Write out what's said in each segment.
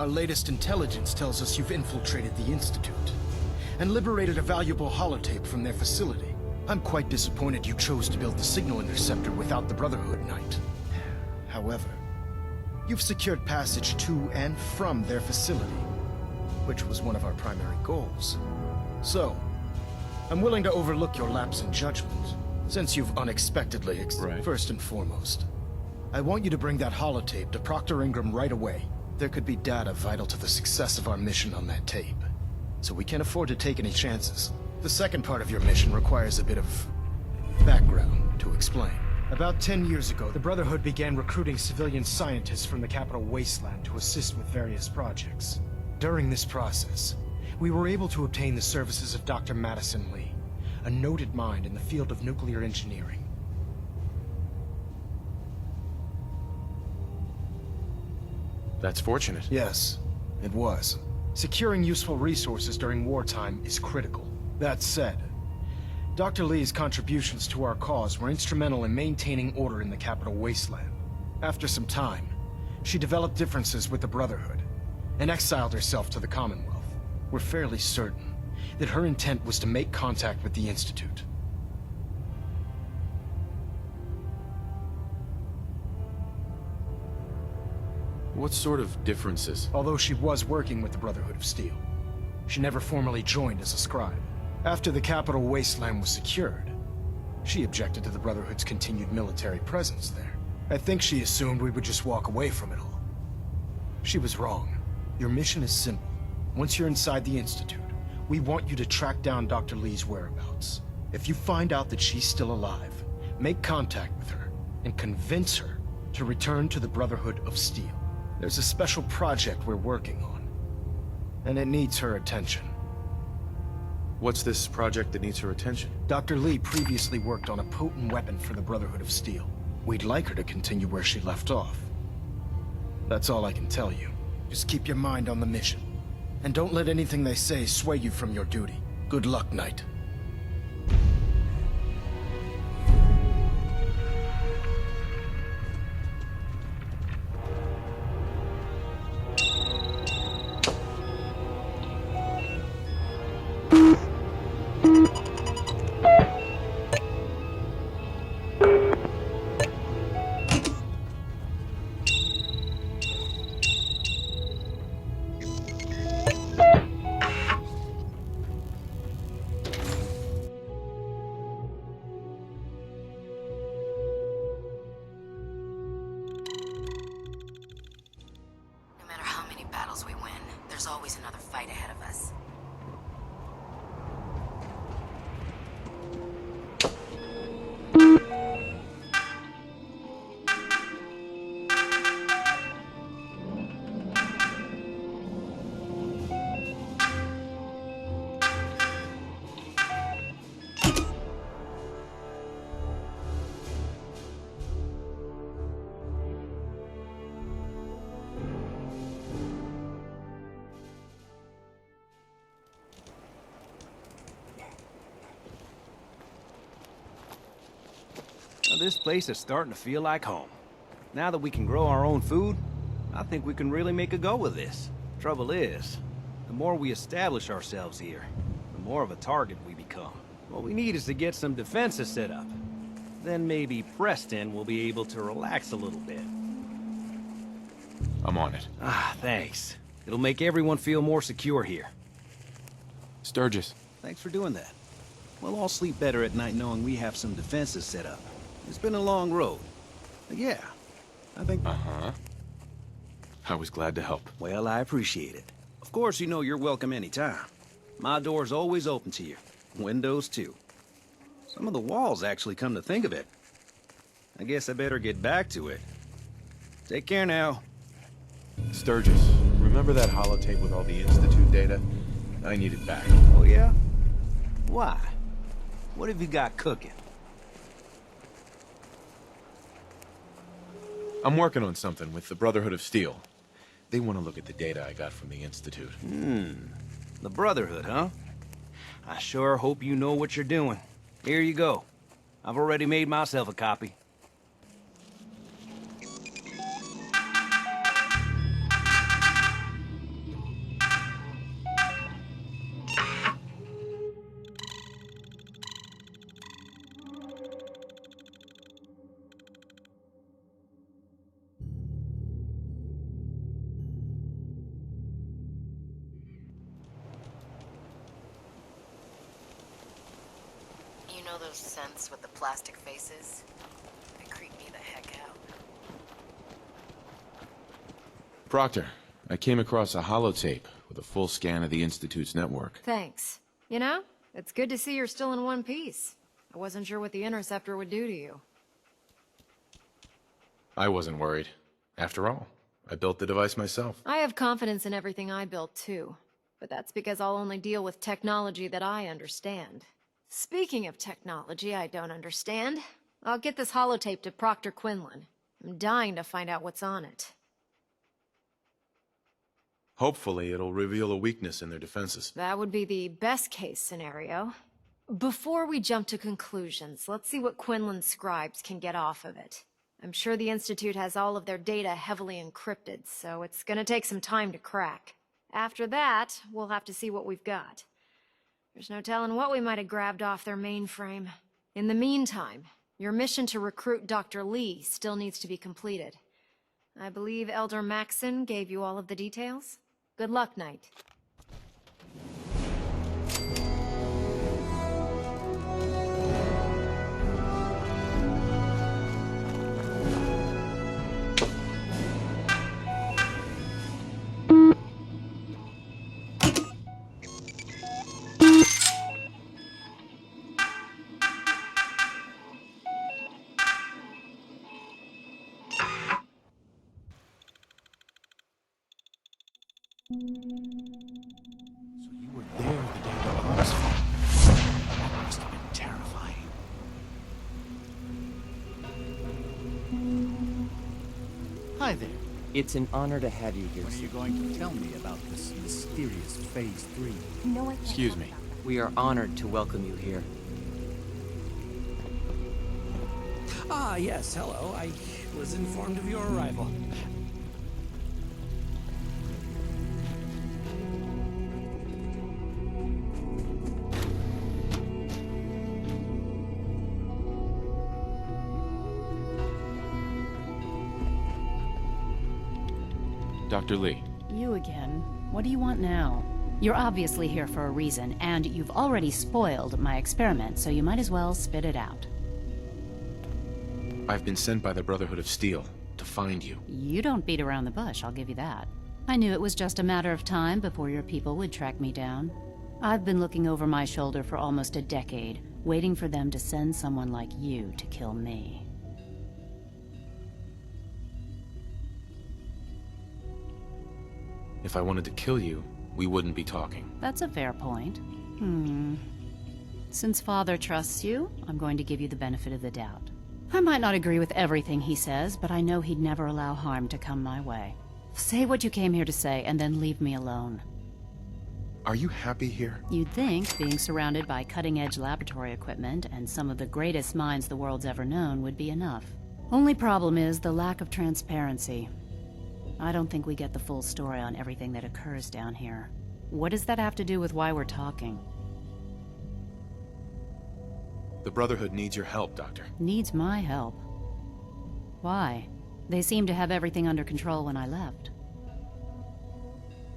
Our latest intelligence tells us you've infiltrated the Institute and liberated a valuable holotape from their facility. I'm quite disappointed you chose to build the signal interceptor without the Brotherhood Knight. However, you've secured passage to and from their facility, which was one of our primary goals. So, I'm willing to overlook your lapse in judgment, since you've unexpectedly First and foremost, I want you to bring that holotape to Proctor Ingram right away. There could be data vital to the success of our mission on that tape, so we can't afford to take any chances. The second part of your mission requires a bit of background to explain. About 10 years ago, the Brotherhood began recruiting civilian scientists from the capital wasteland to assist with various projects. During this process, we were able to obtain the services of Dr. Madison Lee, a noted mind in the field of nuclear engineering. That's fortunate. Yes, it was. Securing useful resources during wartime is critical. That said, Dr. Lee's contributions to our cause were instrumental in maintaining order in the capital wasteland. After some time, she developed differences with the Brotherhood and exiled herself to the Commonwealth. We're fairly certain that her intent was to make contact with the Institute. What sort of differences? Although she was working with the Brotherhood of Steel, she never formally joined as a scribe. After the capital wasteland was secured, she objected to the Brotherhood's continued military presence there. I think she assumed we would just walk away from it all. She was wrong. Your mission is simple. Once you're inside the Institute, we want you to track down Dr. Lee's whereabouts. If you find out that she's still alive, make contact with her and convince her to return to the Brotherhood of Steel. There's a special project we're working on, and it needs her attention. What's this project that needs her attention? Dr. Lee previously worked on a potent weapon for the Brotherhood of Steel. We'd like her to continue where she left off. That's all I can tell you. Just keep your mind on the mission, and don't let anything they say sway you from your duty. Good luck, Knight. There's always another fight ahead of us. This place is starting to feel like home. Now that we can grow our own food, I think we can really make a go of this. Trouble is, the more we establish ourselves here, the more of a target we become. What we need is to get some defenses set up. Then maybe Preston will be able to relax a little bit. I'm on it. Ah, thanks. It'll make everyone feel more secure here. Sturgis. Thanks for doing that. We'll all sleep better at night knowing we have some defenses set up. It's been a long road. But yeah, I think... Uh-huh. I was glad to help. Well, I appreciate it. Of course, you know you're welcome anytime. My door's always open to you. Windows, too. Some of the walls, actually, come to think of it. I guess I better get back to it. Take care now. Sturgis, remember that holotape with all the Institute data? I need it back. Oh, yeah? Why? What have you got cooking? I'm working on something with the Brotherhood of Steel. They want to look at the data I got from the Institute. The Brotherhood, huh? I sure hope you know what you're doing. Here you go. I've already made myself a copy. You know those scents with the plastic faces? They creep me the heck out. Proctor, I came across a holotape with a full scan of the Institute's network. Thanks. You know, it's good to see you're still in one piece. I wasn't sure what the Interceptor would do to you. I wasn't worried. After all, I built the device myself. I have confidence in everything I built, too. But that's because I'll only deal with technology that I understand. Speaking of technology I don't understand, I'll get this holotape to Proctor Quinlan. I'm dying to find out what's on it. Hopefully, it'll reveal a weakness in their defenses. That would be the best-case scenario. Before we jump to conclusions, let's see what Quinlan's scribes can get off of it. I'm sure the Institute has all of their data heavily encrypted, so it's gonna take some time to crack. After that, we'll have to see what we've got. There's no telling what we might have grabbed off their mainframe. In the meantime, your mission to recruit Dr. Lee still needs to be completed. I believe Elder Maxson gave you all of the details? Good luck, Knight. So you were there the day the bombs fell. That must have been terrifying. Hi there. It's an honor to have you here. When are you going to tell me about this mysterious Phase 3? Excuse me. We are honored to welcome you here. Ah, yes, hello. I was informed of your arrival. Dr. Lee. You again. What do you want now? You're obviously here for a reason, and you've already spoiled my experiment, so you might as well spit it out. I've been sent by the Brotherhood of Steel to find you. You don't beat around the bush, I'll give you that. I knew it was just a matter of time before your people would track me down. I've been looking over my shoulder for almost a decade, waiting for them to send someone like you to kill me. If I wanted to kill you, we wouldn't be talking. That's a fair point. Since Father trusts you, I'm going to give you the benefit of the doubt. I might not agree with everything he says, but I know he'd never allow harm to come my way. Say what you came here to say, and then leave me alone. Are you happy here? You'd think being surrounded by cutting-edge laboratory equipment and some of the greatest minds the world's ever known would be enough. Only problem is the lack of transparency. I don't think we get the full story on everything that occurs down here. What does that have to do with why we're talking? The Brotherhood needs your help, Doctor. Needs my help. Why? They seemed to have everything under control when I left.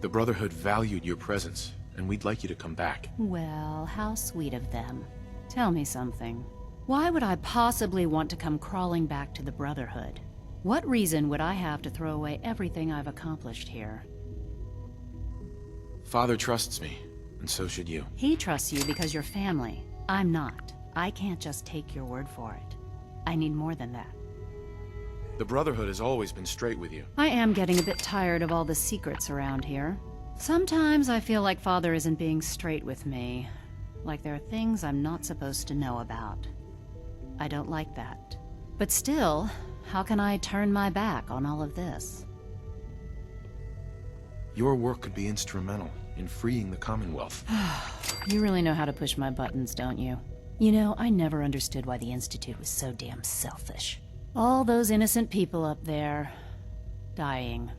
The Brotherhood valued your presence, and we'd like you to come back. Well, how sweet of them. Tell me something. Why would I possibly want to come crawling back to the Brotherhood? What reason would I have to throw away everything I've accomplished here? Father trusts me, and so should you. He trusts you because you're family. I'm not. I can't just take your word for it. I need more than that. The Brotherhood has always been straight with you. I am getting a bit tired of all the secrets around here. Sometimes I feel like Father isn't being straight with me. Like there are things I'm not supposed to know about. I don't like that. But still, how can I turn my back on all of this? Your work could be instrumental in freeing the Commonwealth. You really know how to push my buttons, don't you? You know, I never understood why the Institute was so damn selfish. All those innocent people up there, dying.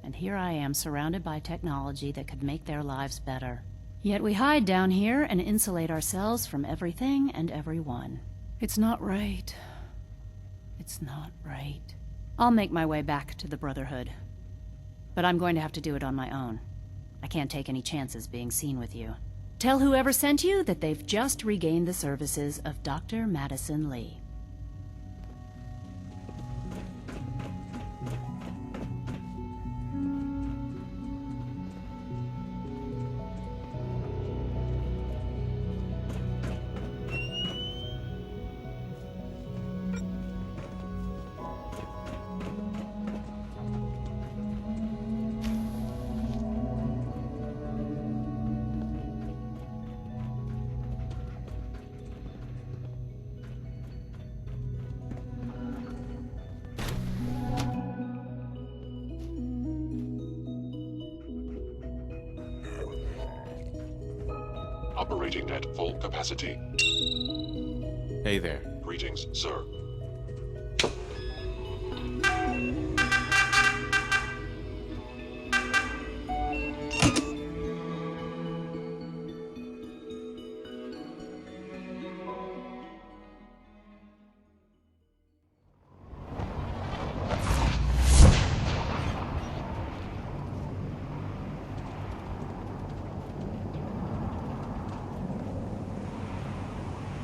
And here I am surrounded by technology that could make their lives better. Yet we hide down here and insulate ourselves from everything and everyone. It's not right. It's not right. I'll make my way back to the Brotherhood. But I'm going to have to do it on my own. I can't take any chances being seen with you. Tell whoever sent you that they've just regained the services of Dr. Madison Lee. Operating at full capacity. Hey there. Greetings, sir.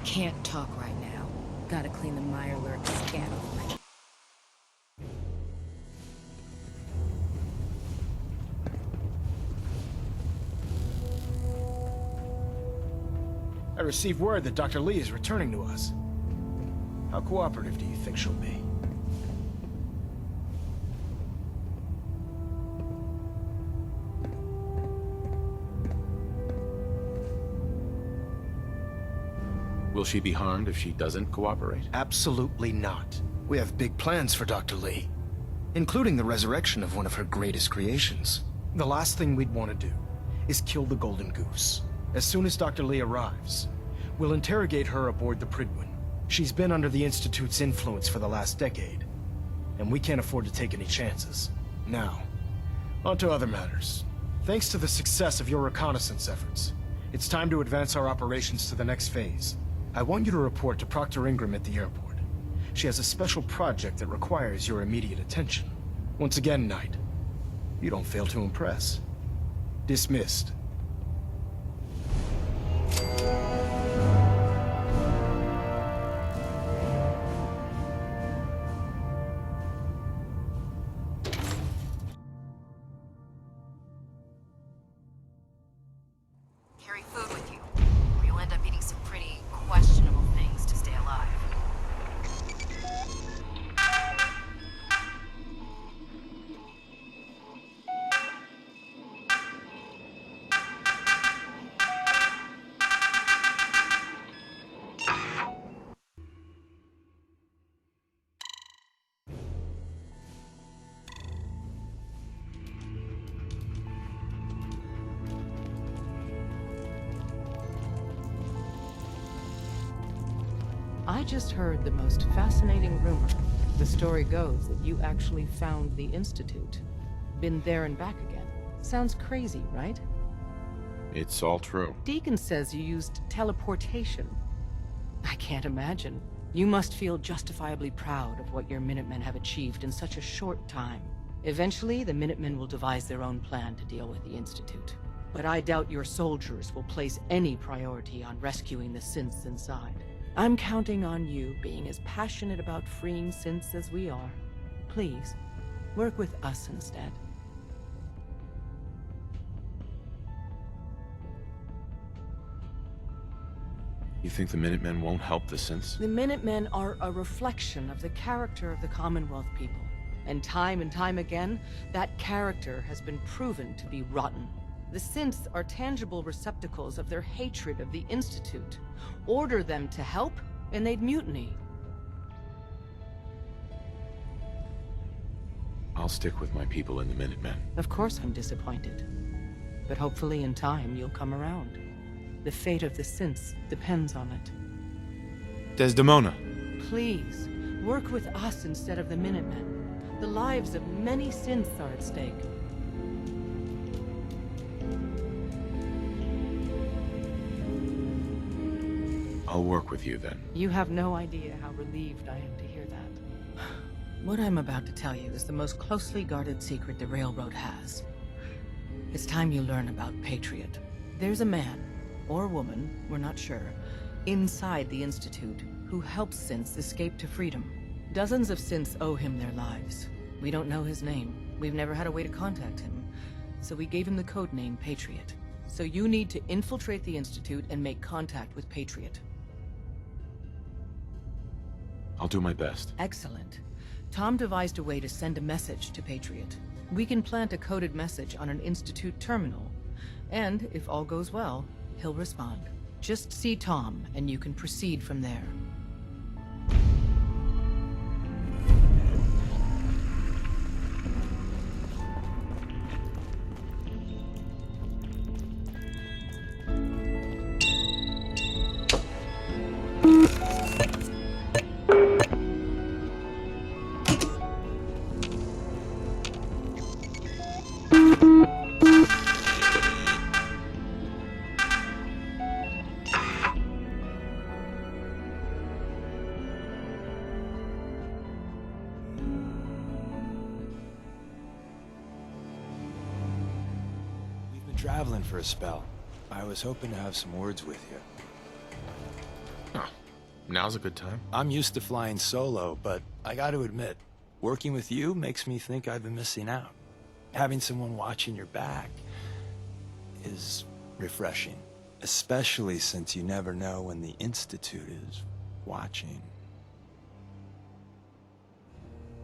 Can't talk right now. Gotta clean the Mirelurk scan off my... I received word that Dr. Lee is returning to us. How cooperative do you think she'll be? Will she be harmed if she doesn't cooperate? Absolutely not. We have big plans for Dr. Lee, including the resurrection of one of her greatest creations. The last thing we'd want to do is kill the Golden Goose. As soon as Dr. Lee arrives, we'll interrogate her aboard the Prydwen. She's been under the Institute's influence for the last decade, and we can't afford to take any chances. Now, on to other matters. Thanks to the success of your reconnaissance efforts, it's time to advance our operations to the next phase. I want you to report to Proctor Ingram at the airport. She has a special project that requires your immediate attention. Once again, Knight, you don't fail to impress. Dismissed. Carry food with you, or you'll end up eating some pretty questionable things to stay alive. I just heard the most fascinating rumor. The story goes that you actually found the Institute. Been there and back again. Sounds crazy, right? It's all true. Deacon says you used teleportation. I can't imagine. You must feel justifiably proud of what your Minutemen have achieved in such a short time. Eventually, the Minutemen will devise their own plan to deal with the Institute. But I doubt your soldiers will place any priority on rescuing the synths inside. I'm counting on you being as passionate about freeing synths as we are. Please, work with us instead. You think the Minutemen won't help the synths? The Minutemen are a reflection of the character of the Commonwealth people. And time again, that character has been proven to be rotten. The synths are tangible receptacles of their hatred of the Institute. Order them to help, and they'd mutiny. I'll stick with my people in the Minutemen. Of course I'm disappointed. But hopefully in time you'll come around. The fate of the synths depends on it. Desdemona! Please, work with us instead of the Minutemen. The lives of many synths are at stake. I'll work with you then. You have no idea how relieved I am to hear that. What I'm about to tell you is the most closely guarded secret the Railroad has. It's time you learn about Patriot. There's a man, or woman, we're not sure, inside the Institute, who helped synths escape to freedom. Dozens of synths owe him their lives. We don't know his name. We've never had a way to contact him. So we gave him the codename Patriot. So you need to infiltrate the Institute and make contact with Patriot. I'll do my best. Excellent. Tom devised a way to send a message to Patriot. We can plant a coded message on an Institute terminal. And, if all goes well, he'll respond. Just see Tom, and you can proceed from there. Traveling for a spell. I was hoping to have some words with you. Oh, now's a good time. I'm used to flying solo, but I gotta admit, working with you makes me think I've been missing out. Having someone watching your back is refreshing, especially since you never know when the Institute is watching.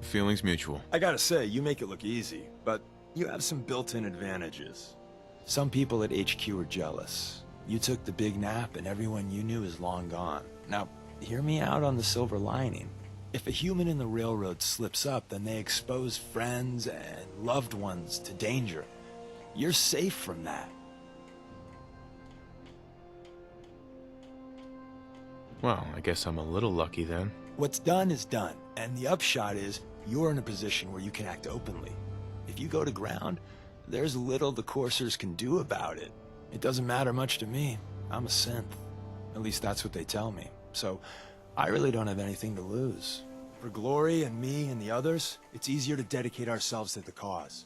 Feelings mutual. I gotta say, you make it look easy, but you have some built-in advantages. Some people at HQ are jealous. You took the big nap and everyone you knew is long gone. Now, hear me out on the silver lining. If a human in the railroad slips up, then they expose friends and loved ones to danger. You're safe from that. Well, I guess I'm a little lucky then. What's done is done, and the upshot is you're in a position where you can act openly. If you go to ground, there's little the coursers can do about it. It doesn't matter much to me. I'm a synth. At least that's what they tell me. So I really don't have anything to lose. For Glory and me and the others, it's easier to dedicate ourselves to the cause.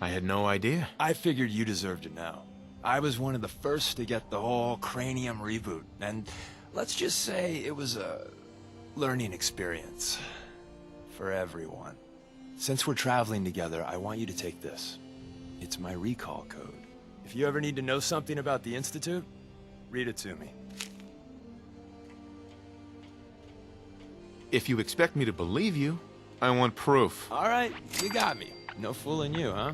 I had no idea. I figured you deserved to know. I was one of the first to get the whole cranium reboot, and let's just say it was a learning experience for everyone. Since we're traveling together, I want you to take this. It's my recall code. If you ever need to know something about the Institute, read it to me. If you expect me to believe you, I want proof. All right, you got me. No fooling you, huh?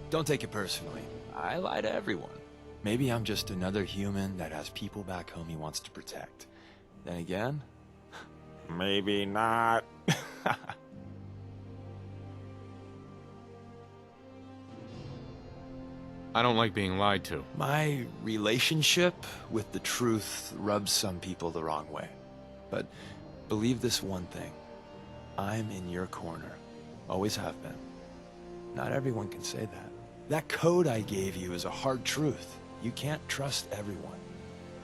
Don't take it personally. I lie to everyone. Maybe I'm just another human that has people back home he wants to protect. Then again, maybe not. I don't like being lied to. My relationship with the truth rubs some people the wrong way. But believe this one thing. I'm in your corner. Always have been. Not everyone can say that. That code I gave you is a hard truth. You can't trust everyone.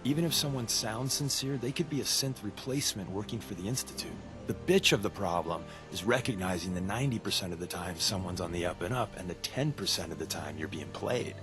Even if someone sounds sincere, they could be a synth replacement working for the Institute. The bitch of the problem is recognizing the 90% of the time someone's on the up and up, and the 10% of the time you're being played.